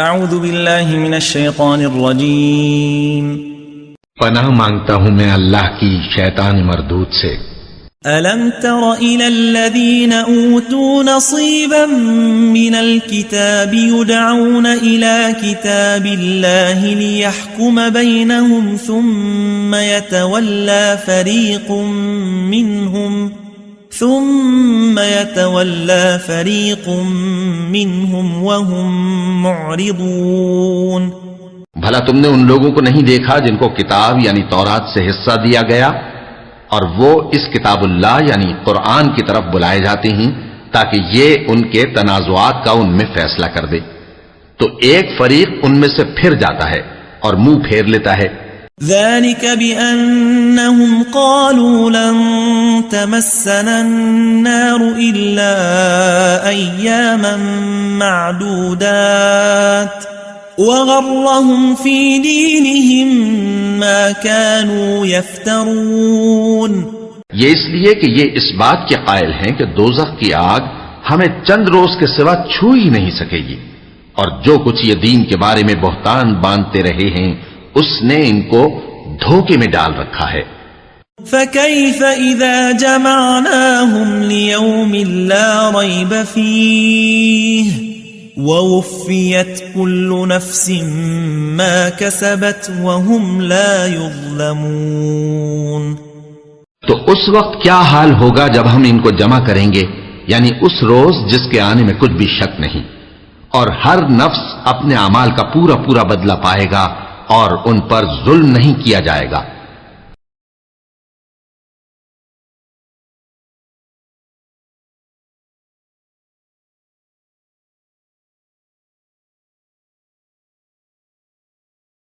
اعوذ باللہ من الشیطان الرجیم پناہ مانگتا ہوں میں اللہ کی شیطان مردود سے۔ ألم تر إلى الذين أوتوا نصيبا من الكتاب يدعون إلى كتاب الله ليحكم بينهم ثم يتولى فريق منهم وهم معرضون۔ بھلا تم نے ان لوگوں کو نہیں دیکھا جن کو کتاب یعنی تورات سے حصہ دیا گیا اور وہ اس کتاب اللہ یعنی قرآن کی طرف بلائے جاتے ہیں تاکہ یہ ان کے تنازعات کا ان میں فیصلہ کر دے، تو ایک فریق ان میں سے پھر جاتا ہے اور منہ پھیر لیتا ہے۔ ذلك بأنهم قالوا لن تمسنا النار إلا أياما معدودات وغرهم في دينهم ما كانوا يفترون۔ یہ اس لیے کہ یہ اس بات کے قائل ہیں کہ دوزخ کی آگ ہمیں چند روز کے سوا چھو ہی نہیں سکے گی، اور جو کچھ یہ دین کے بارے میں بہتان باندھتے رہے ہیں اس نے ان کو دھوکے میں ڈال رکھا ہے۔ فكيف إذا جمعناهم ليوم لا ريب فيه ووفيت كل نفس ما كسبت وهم لا يظلمون۔ تو اس وقت کیا حال ہوگا جب ہم ان کو جمع کریں گے، یعنی اس روز جس کے آنے میں کچھ بھی شک نہیں، اور ہر نفس اپنے اعمال کا پورا پورا بدلہ پائے گا اور ان پر ظلم نہیں کیا جائے گا۔